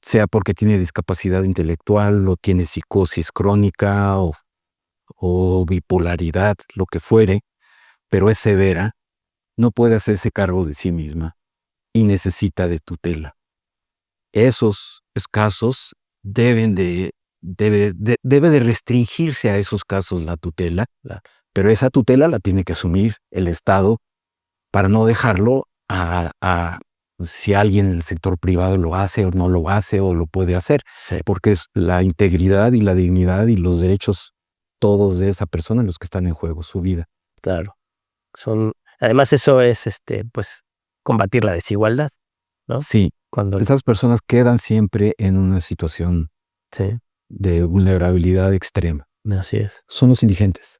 sea porque tiene discapacidad intelectual o tiene psicosis crónica o bipolaridad, lo que fuere, pero es severa, no puede hacerse cargo de sí misma y necesita de tutela. Esos casos debe de restringirse a esos casos la tutela, pero esa tutela la tiene que asumir el Estado para no dejarlo a si alguien en el sector privado lo hace o no lo hace o lo puede hacer, Sí. porque es la integridad y la dignidad y los derechos todos de esa persona los que están en juego, su vida. Claro. Además, eso es pues combatir la desigualdad, ¿no? Sí, Cuando esas personas quedan siempre en una situación sí, de vulnerabilidad extrema. así es. Son los indigentes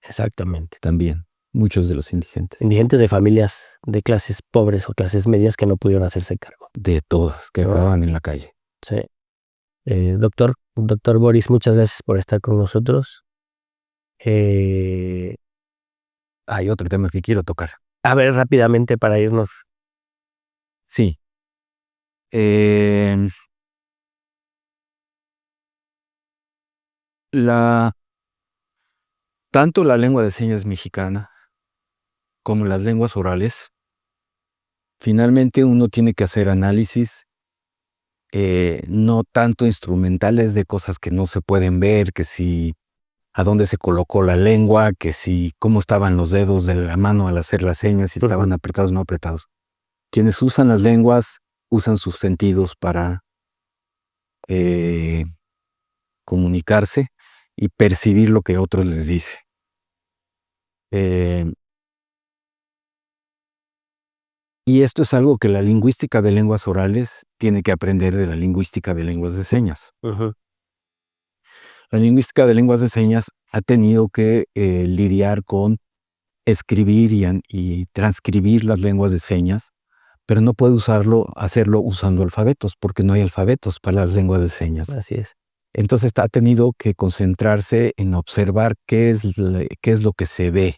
Exactamente. también, muchos de los indigentes. Indigentes de familias de clases pobres o clases medias que no pudieron hacerse cargo. De todos que acababan en la calle. Sí. Doctor Boris, muchas gracias por estar con nosotros. Hay otro tema que quiero tocar. A ver, rápidamente para irnos. Sí. Tanto la lengua de señas mexicana como las lenguas orales, finalmente uno tiene que hacer análisis, no tanto instrumentales de cosas que no se pueden ver, que si a dónde se colocó la lengua, que si cómo estaban los dedos de la mano al hacer las señas, si estaban apretados o no apretados. Quienes usan las lenguas usan sus sentidos para comunicarse y percibir lo que otros les dice. Y esto es algo que la lingüística de lenguas orales tiene que aprender de la lingüística de lenguas de señas. La lingüística de lenguas de señas ha tenido que lidiar con escribir y transcribir las lenguas de señas, pero no puede hacerlo usando alfabetos, porque no hay alfabetos para las lenguas de señas. Así es. Entonces ha tenido que concentrarse en observar qué es lo que se ve.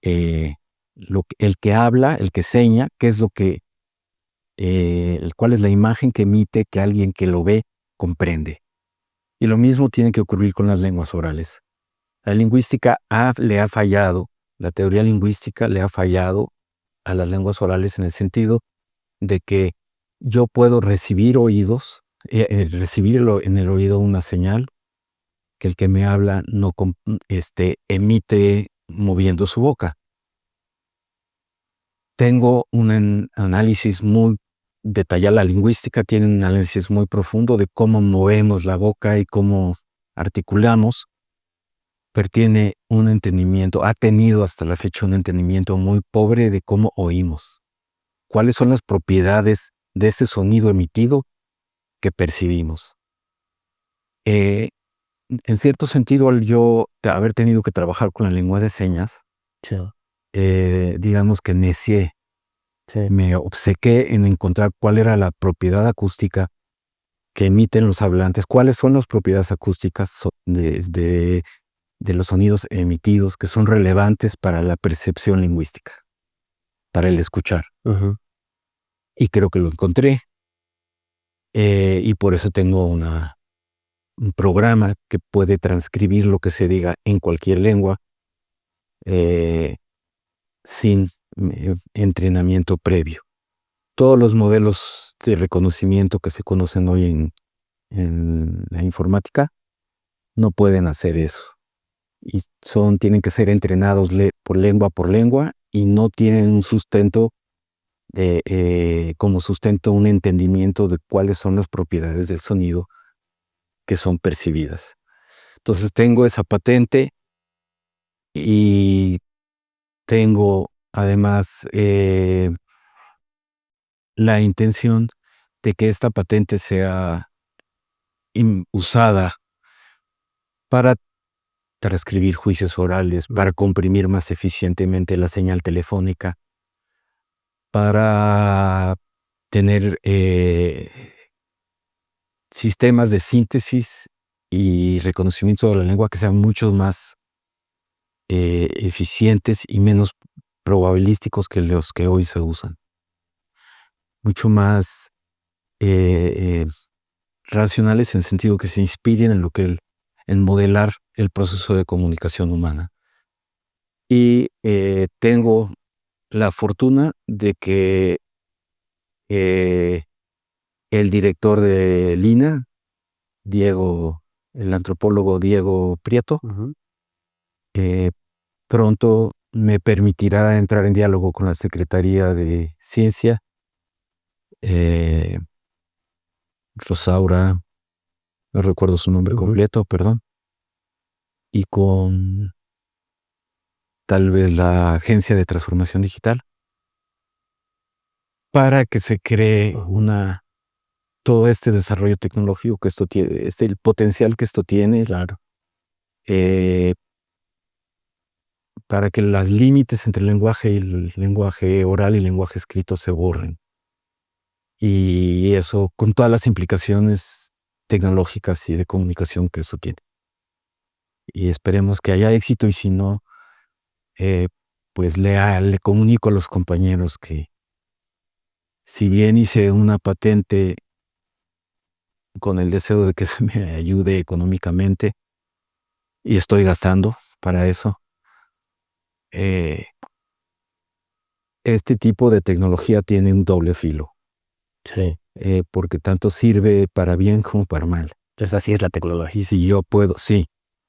El que habla, el que seña, cuál es la imagen que emite que alguien que lo ve comprende. Y lo mismo tiene que ocurrir con las lenguas orales. La lingüística le ha fallado, la teoría lingüística le ha fallado a las lenguas orales en el sentido de que yo puedo recibir en el oído una señal que el que me habla no emite moviendo su boca. Tengo un análisis muy detallado, la lingüística tiene un análisis muy profundo de cómo movemos la boca y cómo articulamos, pero ha tenido hasta la fecha un entendimiento muy pobre de cómo oímos. ¿Cuáles son las propiedades de ese sonido emitido que percibimos? En cierto sentido, al yo haber tenido que trabajar con la lengua de señas, Sí. digamos que me obcequé en encontrar cuál era la propiedad acústica que emiten los hablantes, cuáles son las propiedades acústicas de los sonidos emitidos que son relevantes para la percepción lingüística, para el escuchar. Y creo que lo encontré. Y por eso tengo un programa que puede transcribir lo que se diga en cualquier lengua sin entrenamiento previo. Todos los modelos de reconocimiento que se conocen hoy en la informática no pueden hacer eso. Y tienen que ser entrenados por lengua y no tienen un sustento como sustento un entendimiento de cuáles son las propiedades del sonido que son percibidas. Entonces tengo esa patente y tengo además la intención de que esta patente sea usada para transcribir juicios orales, para comprimir más eficientemente la señal telefónica, para tener sistemas de síntesis y reconocimiento de la lengua que sean mucho más eficientes y menos probabilísticos que los que hoy se usan. Mucho más racionales en el sentido que se inspiren en modelar el proceso de comunicación humana. Y tengo la fortuna de que el director de Lina, el antropólogo Diego Prieto, pronto me permitirá entrar en diálogo con la Secretaría de Ciencia, Rosaura, no recuerdo su nombre completo, perdón, y con tal vez la Agencia de Transformación Digital, para que se cree todo este desarrollo tecnológico que esto tiene, el potencial que esto tiene, claro, para que los límites entre el lenguaje oral y el lenguaje escrito se borren. Y eso con todas las implicaciones tecnológicas y de comunicación que eso tiene. Y esperemos que haya éxito, y si no, pues le comunico a los compañeros que si bien hice una patente con el deseo de que se me ayude económicamente, y estoy gastando para eso, este tipo de tecnología tiene un doble filo. Sí. Porque tanto sirve para bien como para mal. Entonces así es la tecnología. Y si yo puedo, sí,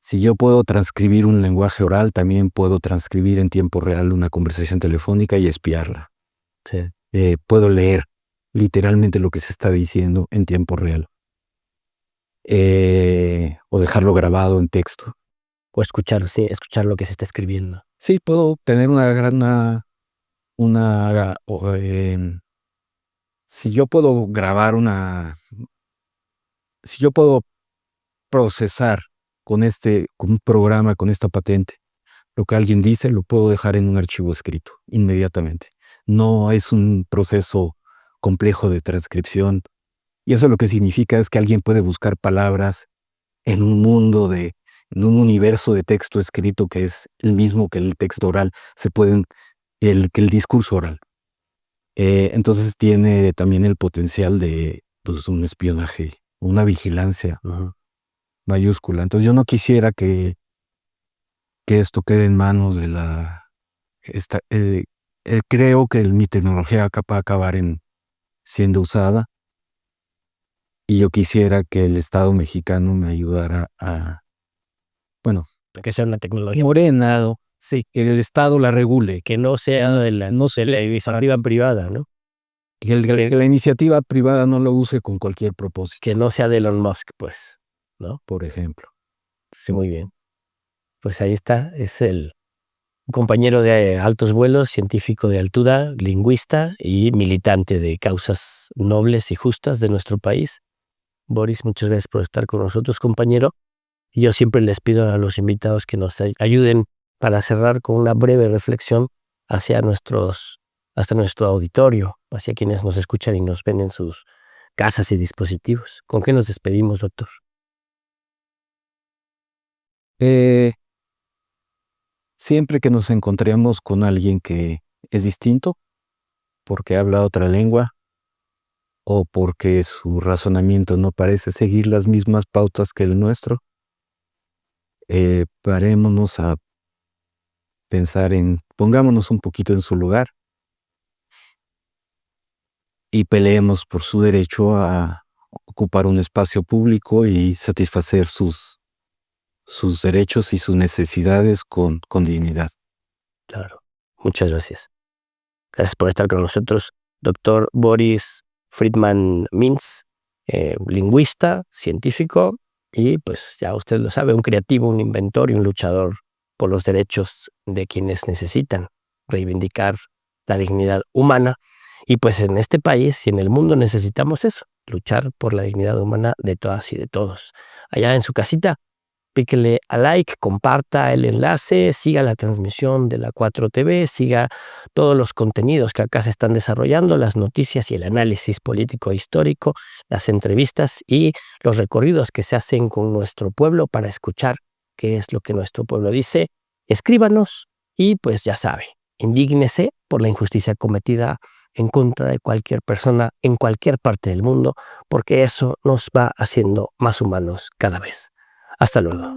Si yo puedo transcribir un lenguaje oral, también puedo transcribir en tiempo real una conversación telefónica y espiarla. Sí. Puedo leer literalmente lo que se está diciendo en tiempo real. O dejarlo grabado en texto. O escuchar, sí, escuchar lo que se está escribiendo. Sí, puedo tener si yo puedo grabar si yo puedo procesar con un programa, con esta patente, lo que alguien dice, lo puedo dejar en un archivo escrito inmediatamente. No es un proceso complejo de transcripción. Y eso lo que significa es que alguien puede buscar palabras en en un universo de texto escrito que es el mismo que el texto oral, que el discurso oral. Entonces tiene también el potencial de pues, un espionaje, una vigilancia mayúscula. Entonces yo no quisiera que esto quede en manos de creo que mi tecnología va a acabar siendo usada, y yo quisiera que el Estado mexicano me ayudara Que sea una tecnología morena, sí, que el Estado la regule, que no sea de la iniciativa privada, ¿no? que la iniciativa privada no lo use con cualquier propósito, Que no sea de Elon Musk, pues, ¿no? por ejemplo. Sí, muy bien. Pues ahí está, es un compañero de altos vuelos, científico de altura, lingüista y militante de causas nobles y justas de nuestro país. Boris, muchas gracias por estar con nosotros, compañero. Y yo siempre les pido a los invitados que nos ayuden para cerrar con una breve reflexión hacia nuestro auditorio, hacia quienes nos escuchan y nos ven en sus casas y dispositivos. ¿Con qué nos despedimos, doctor? Siempre que nos encontremos con alguien que es distinto, porque habla otra lengua o porque su razonamiento no parece seguir las mismas pautas que el nuestro, parémonos a pongámonos un poquito en su lugar y peleemos por su derecho a ocupar un espacio público y satisfacer sus derechos y sus necesidades con dignidad. Claro, muchas gracias. Gracias por estar con nosotros, doctor Boris Friedman Mintz, lingüista, científico y pues ya usted lo sabe, un creativo, un inventor y un luchador por los derechos de quienes necesitan reivindicar la dignidad humana. Y pues en este país y en el mundo necesitamos eso, luchar por la dignidad humana de todas y de todos. Allá en su casita, píquele a like, comparta el enlace, siga la transmisión de la 4TV, siga todos los contenidos que acá se están desarrollando, las noticias y el análisis político e histórico, las entrevistas y los recorridos que se hacen con nuestro pueblo para escuchar qué es lo que nuestro pueblo dice. Escríbanos y pues ya sabe, indígnese por la injusticia cometida en contra de cualquier persona en cualquier parte del mundo, porque eso nos va haciendo más humanos cada vez. Hasta luego.